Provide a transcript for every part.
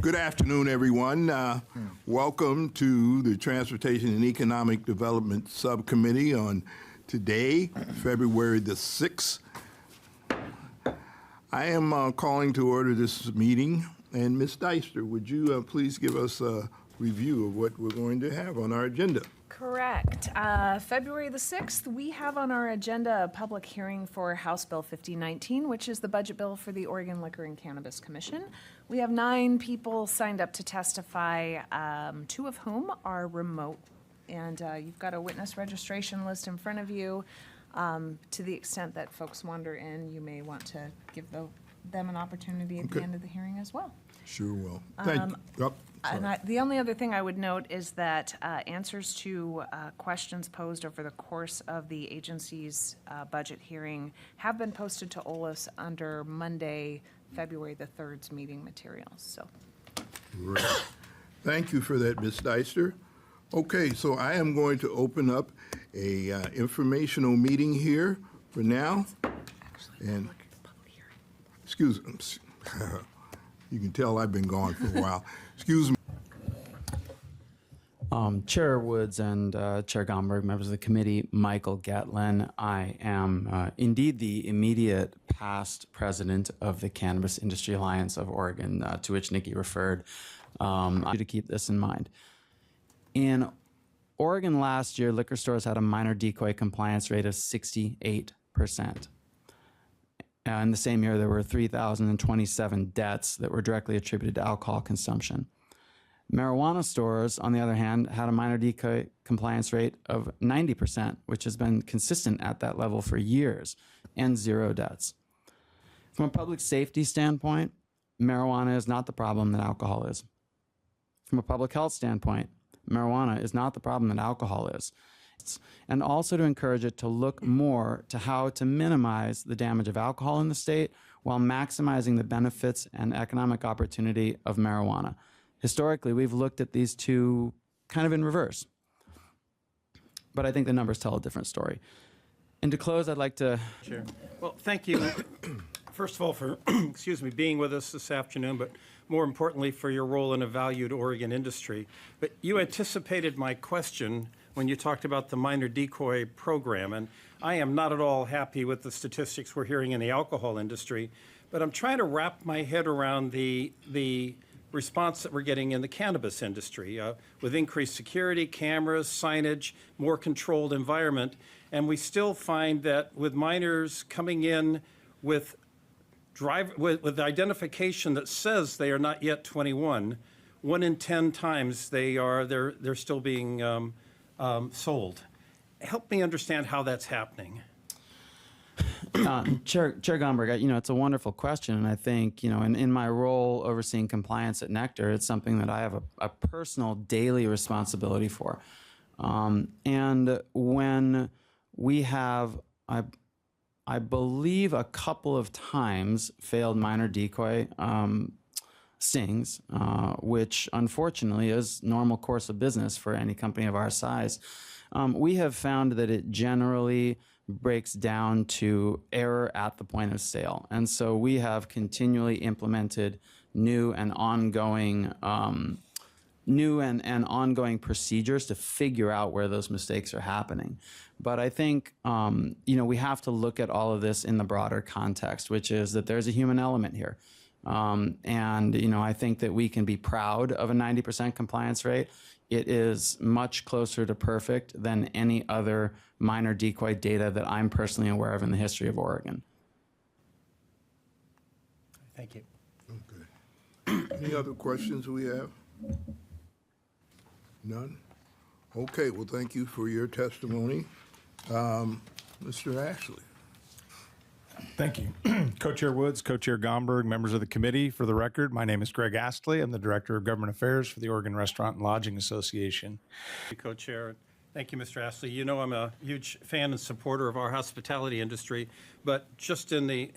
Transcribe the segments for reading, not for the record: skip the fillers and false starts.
Good afternoon, everyone. Welcome to the Transportation and Economic Development Subcommittee on today, February the 6th. I am calling to order this meeting, and Ms. Deister, would you please give us a review of what we're going to have on our agenda? Correct. February the 6th, we have on our agenda a public hearing for House Bill 5019, which is the budget bill for the Oregon Liquor and Cannabis Commission. We have 9 people signed up to testify, 2 of whom are remote. And you've got a witness registration list in front of you. To the extent that folks wander in, you may want to give them an opportunity at the end of the hearing as well. Sure will. Thank you. Yep. And the only other thing I would note is that answers to questions posed over the course of the agency's budget hearing have been posted to Olcc under Monday, February the 3rd's meeting materials. So, Great. Thank you for that, Ms. Deister. Okay, so I am going to open up a informational meeting here for now. And excuse me. You can tell I've been gone for a while. Excuse me. Chair Woods and Chair Gomberg, members of the committee, Michael Gatlin. I am indeed the immediate past president of the Cannabis Industry Alliance of Oregon, to which Nikki referred. I need to keep this in mind. In Oregon last year, liquor stores had a minor decoy compliance rate of 68%. In the same year, there were 3,027 deaths that were directly attributed to alcohol consumption. Marijuana stores, on the other hand, had a minor decoy compliance rate of 90%, which has been consistent at that level for years, and 0 deaths. From a public safety standpoint, marijuana is not the problem that alcohol is. From a public health standpoint, marijuana is not the problem that alcohol is. And also to encourage it to look more to how to minimize the damage of alcohol in the state while maximizing the benefits and economic opportunity of marijuana. Historically, we've looked at these two kind of in reverse. But I think the numbers tell a different story. And to close, I'd like to... Chair. Well, thank you, first of all, for excuse me, being with us this afternoon, but more importantly, for your role in a valued Oregon industry. But you anticipated my question when you talked about the minor decoy program, and I am not at all happy with the statistics we're hearing in the alcohol industry, but I'm trying to wrap my head around the response that we're getting in the cannabis industry with increased security, cameras, signage, more controlled environment, and we still find that with minors coming in with identification that says they are not yet 21, 1 in 10 times they're still being sold. Help me understand how that's happening. Chair Gomberg, it's a wonderful question, and I think, in my role overseeing compliance at Nectar, it's something that I have a personal daily responsibility for. And when we have, I believe, a couple of times failed minor decoy stings, which unfortunately is normal course of business for any company of our size, we have found that it generally breaks down to error at the point of sale. And so we have continually implemented new and ongoing procedures to figure out where those mistakes are happening. But I think, we have to look at all of this in the broader context, which is that there's a human element here. I think that we can be proud of a 90% compliance rate. It is much closer to perfect than any other minor decoy data that I'm personally aware of in the history of Oregon. Thank you. Okay. Any other questions we have? None? Okay, well, thank you for your testimony. Mr. Ashley. Thank you. Co-Chair Woods, Co-Chair Gomberg, members of the committee. For the record, my name is Greg Astley. I'm the Director of Government Affairs for the Oregon Restaurant and Lodging Association. Co-Chair. Thank you, Mr. Astley. You know I'm a huge fan and supporter of our hospitality industry, but just in the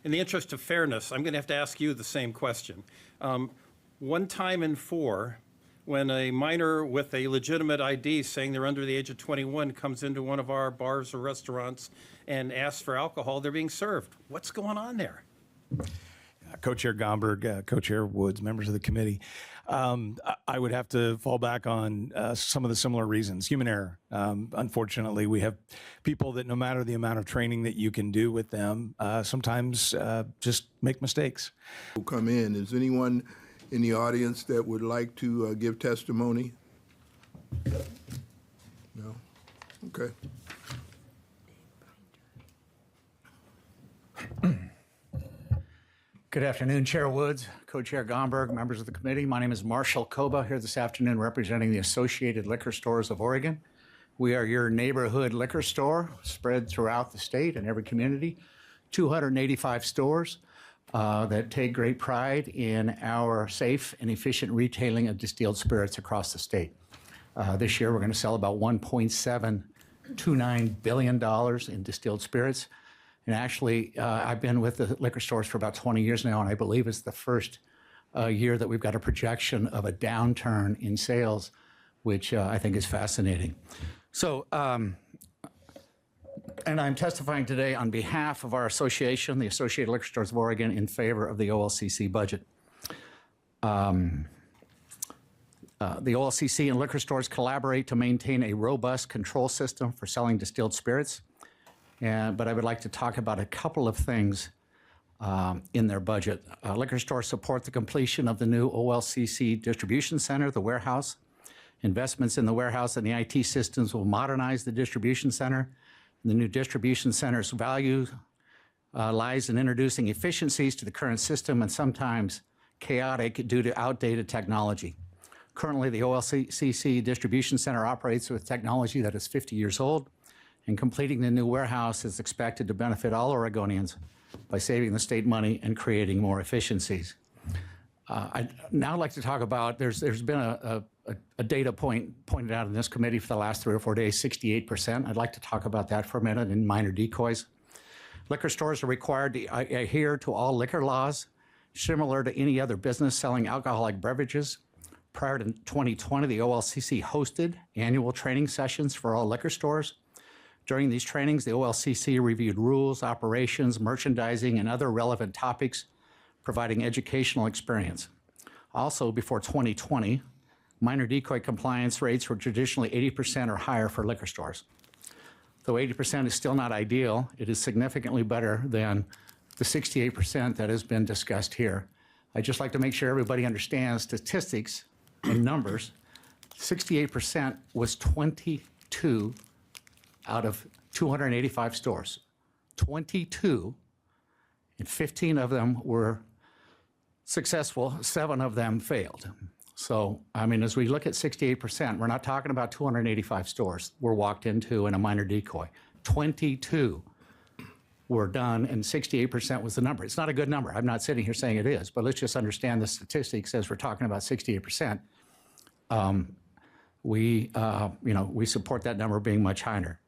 interest of fairness, I'm going to have to ask you the same question. One time in 4, when a minor with a legitimate ID saying they're under the age of 21 comes into one of our bars or restaurants and asks for alcohol, they're being served. What's going on there? Co-Chair Gomberg, Co-Chair Woods, members of the committee. I would have to fall back on some of the similar reasons. Human error. Unfortunately, we have people that no matter the amount of training that you can do with them, sometimes just make mistakes. Will come in. Is anyone in the audience that would like to give testimony? No? Okay. Good afternoon, Chair Woods, Co-Chair Gomberg, members of the committee. My name is Marshall Koba, here this afternoon representing the Associated Liquor Stores of Oregon. We are your neighborhood liquor store spread throughout the state and every community. 285 stores that take great pride in our safe and efficient retailing of distilled spirits across the state. This year, we're going to sell about $1.729 billion in distilled spirits. And actually, I've been with the liquor stores for about 20 years now, and I believe it's the first year that we've got a projection of a downturn in sales, which I think is fascinating. So, and I'm testifying today on behalf of our association, the Associated Liquor Stores of Oregon, in favor of the Olcc budget. The Olcc and liquor stores collaborate to maintain a robust control system for selling distilled spirits. But I would like to talk about a couple of things in their budget. Liquor stores support the completion of the new Olcc distribution center, the warehouse. Investments in the warehouse and the IT systems will modernize the distribution center. The new distribution center's value lies in introducing efficiencies to the current system and sometimes chaotic due to outdated technology. Currently, the Olcc distribution center operates with technology that is 50 years old. And completing the new warehouse is expected to benefit all Oregonians by saving the state money and creating more efficiencies. I'd now like to talk about, there's been a data point pointed out in this committee for the last 3 or 4 days, 68%. I'd like to talk about that for a minute in minor decoys. Liquor stores are required to adhere to all liquor laws, similar to any other business selling alcoholic beverages. Prior to 2020, the Olcc hosted annual training sessions for all liquor stores. During these trainings, the Olcc reviewed rules, operations, merchandising, and other relevant topics, providing educational experience. Also, before 2020, minor decoy compliance rates were traditionally 80% or higher for liquor stores. Though 80% is still not ideal, it is significantly better than the 68% that has been discussed here. I'd just like to make sure everybody understands statistics and numbers. 68% was 22 out of 285 stores. 22, and 15 of them were successful, 7 of them failed. So, I mean, as we look at 68%, we're not talking about 285 stores we're walked into in a minor decoy. 22 were done, and 68% was the number. It's not a good number. I'm not sitting here saying it is, but let's just understand the statistics as we're talking about 68%. We support that number being much higher.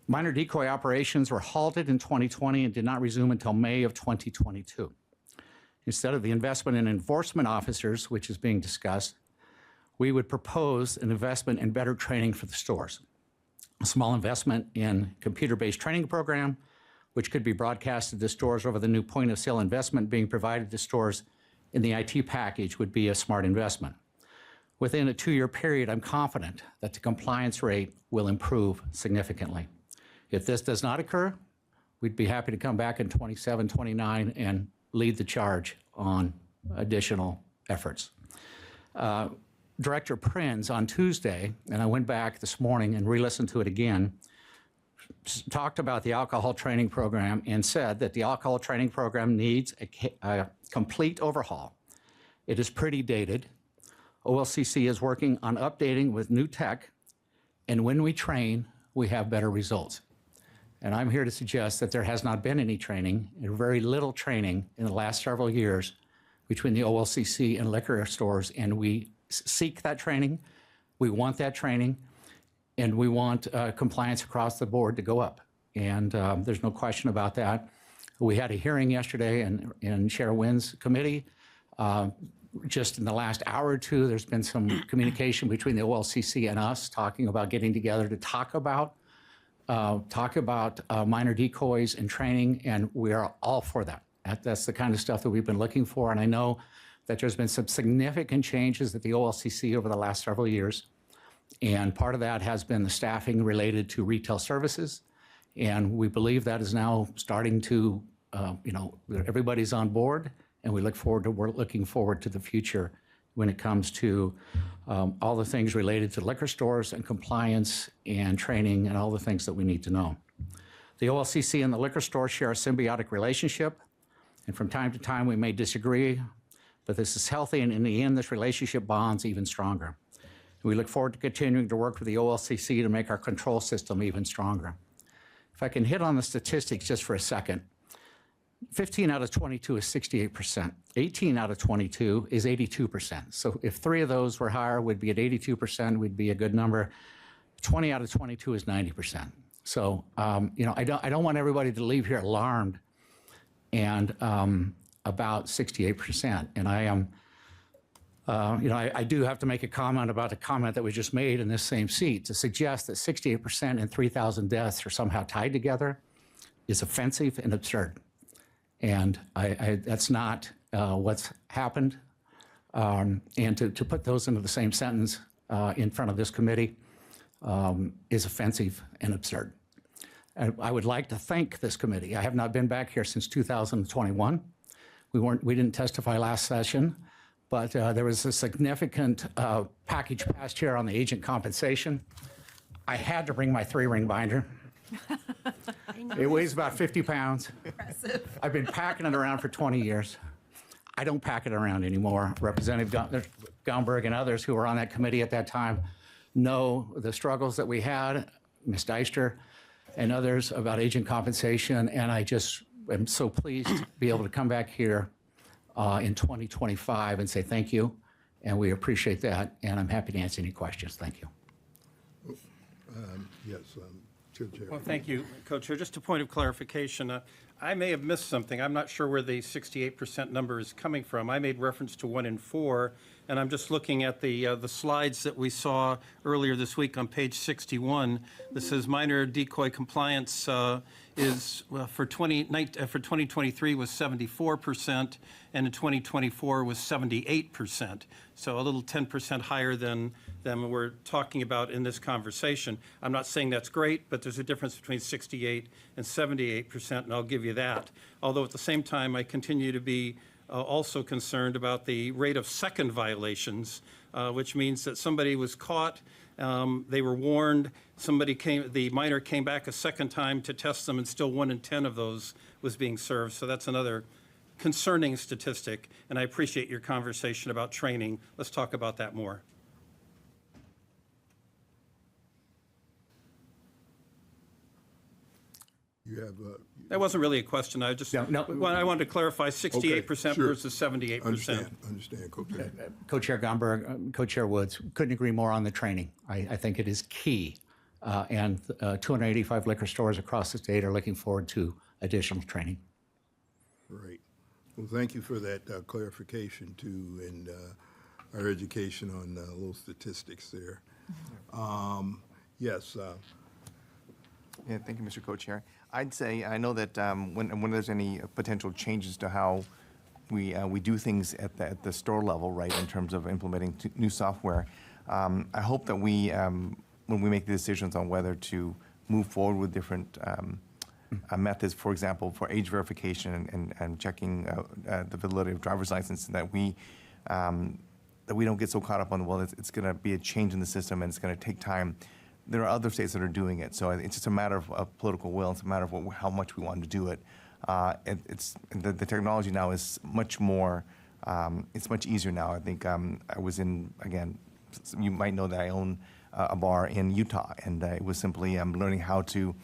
Minor decoy operations were halted in 2020 and did not resume until May of 2022. Instead of the investment in enforcement officers, which is being discussed, we would propose an investment in better training for the stores. A small investment in computer-based training program, which could be broadcasted to stores over the new point-of-sale investment being provided to stores in the IT package would be a smart investment. Within a 2-year period, I'm confident that the compliance rate will improve significantly. If this does not occur, we'd be happy to come back in 27, 29 and lead the charge on additional efforts. Director Prins on Tuesday, and I went back this morning and re-listened to it again, talked about the alcohol training program and said that the alcohol training program needs a complete overhaul. It is pretty dated. Olcc is working on updating with new tech, and when we train, we have better results. And I'm here to suggest that there has not been any training, or very little training in the last several years between the Olcc and liquor stores, and we seek that training, we want that training, and we want compliance across the board to go up. And there's no question about that. We had a hearing yesterday in Chair Wynn's committee. Just in the last hour or two, there's been some communication between the Olcc and us talking about getting together to talk about talk about minor decoys and training, and we are all for that. That's the kind of stuff that we've been looking for, and I know that there's been some significant changes at the OLCC over the last several years, and part of that has been the staffing related to retail services, and we believe that is now starting to, everybody's on board, and we're looking forward to the future when it comes to all the things related to liquor stores and compliance and training and all the things that we need to know. The OLCC and the liquor store share a symbiotic relationship, and from time to time we may disagree, but this is healthy, and in the end this relationship bonds even stronger. We look forward to continuing to work with the OLCC to make our control system even stronger. If I can hit on the statistics just for a second, 15 out of 22 is 68%. 18 out of 22 is 82%. So if 3 of those were higher, we'd be at 82%, we'd be a good number. 20 out of 22 is 90%. So, I don't want everybody to leave here alarmed and about 68%. And I am, I do have to make a comment about the comment that was just made in this same seat. To suggest that 68% and 3,000 deaths are somehow tied together is offensive and absurd. And that's not what's happened. And to put those into the same sentence in front of this committee is offensive and absurd. And I would like to thank this committee. I have not been back here since 2021. We didn't testify last session, but there was a significant package passed here on the agent compensation. I had to bring my 3-ring binder. It weighs about 50 pounds. Impressive. I've been packing it around for 20 years. I don't pack it around anymore. Representative Gomberg and others who were on that committee at that time know the struggles that we had, Ms. Deister and others, about agent compensation, and I just am so pleased to be able to come back here in 2025 and say thank you, and we appreciate that, and I'm happy to answer any questions. Thank you. Yes, Chair. Well, thank you, Co-Chair. Just a point of clarification. I may have missed something. I'm not sure where the 68% number is coming from. I made reference to 1 in 4, and I'm just looking at the slides that we saw earlier this week on page 61. This says minor decoy compliance is for 2023 was 74%, and in 2024 was 78%. So a little 10% higher than we're talking about in this conversation. I'm not saying that's great, but there's a difference between 68 and 78%, and I'll give you that. Although at the same time, I continue to be also concerned about the rate of second violations, which means that somebody was caught, they were warned, the minor came back a second time to test them, and still 1 in 10 of those was being served. So that's another concerning statistic, and I appreciate your conversation about training. Let's talk about that more. You have That wasn't really a question. I just, well, I wanted to clarify 68% sure. versus 78%. Understand, Co-Chair. Co-Chair Gomberg, Co-Chair Woods, couldn't agree more on the training. I think it is key. And 285 liquor stores across the state are looking forward to additional training. Right. Well, thank you for that clarification, too, and our education on little statistics there. Yes. Yeah, thank you, Mr. Co-Chair. I'd say, I know that when there's any potential changes to how we do things at the store level, right, in terms of implementing new software, I hope that when we make the decisions on whether to move forward with different methods, for example, for age verification and checking the validity of driver's license, that we don't get so caught up on, well, it's going to be a change in the system and it's going to take time. There are other states that are doing it, so it's just a matter of political will. It's a matter of how much we want to do it. The technology now is much more. It's much easier now. I think I was in, again, you might know that I own a bar in Utah, and it was simply learning how to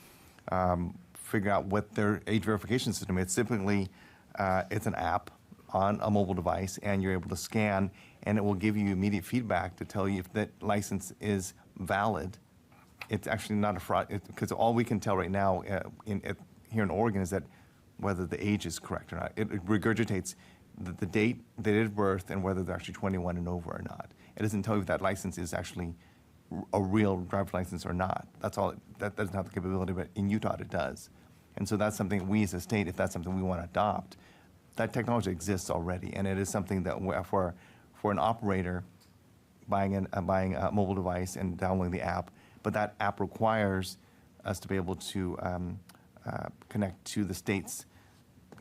figure out what their age verification system is. It's typically it's an app on a mobile device, and you're able to scan, and it will give you immediate feedback to tell you if that license is valid. It's actually not a fraud, because all we can tell right now here in Oregon is that whether the age is correct or not. It regurgitates the date, the date of birth, and whether they're actually 21 and over or not. It doesn't tell you if that license is actually a real driver's license or not. That's all. That doesn't have the capability, but in Utah it does. And so that's something we as a state, if that's something we want to adopt, that technology exists already, and it is something that for an operator buying a mobile device and downloading the app, but that app requires us to be able to connect to the state's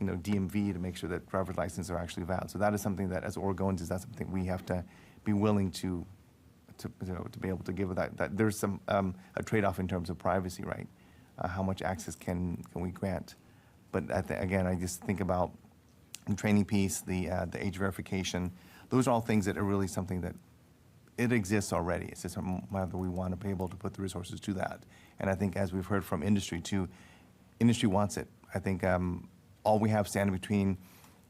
DMV to make sure that driver's licenses are actually valid. So that is something that, as Oregonians, that's something we have to be willing to be able to give that there's some a trade-off in terms of privacy, right? How much access can we grant? But again, I just think about the training piece, the age verification. Those are all things that are really something that it exists already. It's just whether we want to be able to put the resources to that. And I think, as we've heard from industry too, industry wants it. I think all we have standing between,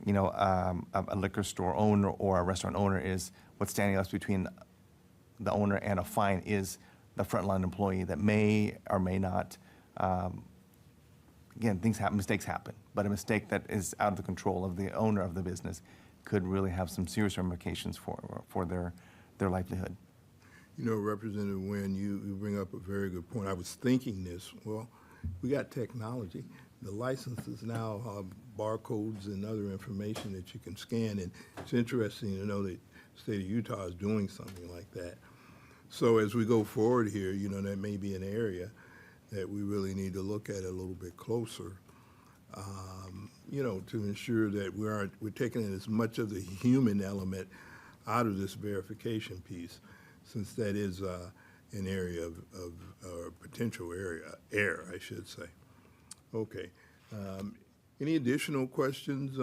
a liquor store owner or a restaurant owner is what's standing us between the owner and a fine is the frontline employee that may or may not. Again, things happen, mistakes happen, but a mistake that is out of the control of the owner of the business could really have some serious ramifications for their livelihood. Representative Nguyen, you bring up a very good point. I was thinking this. Well, we got technology. The licenses now have barcodes and other information that you can scan, and it's interesting to know that the state of Utah is doing something like that. So as we go forward here, that may be an area that we really need to look at a little bit closer, to ensure that we're taking as much of the human element out of this verification piece, since that is an area of potential error, I should say. Okay. Any additional questions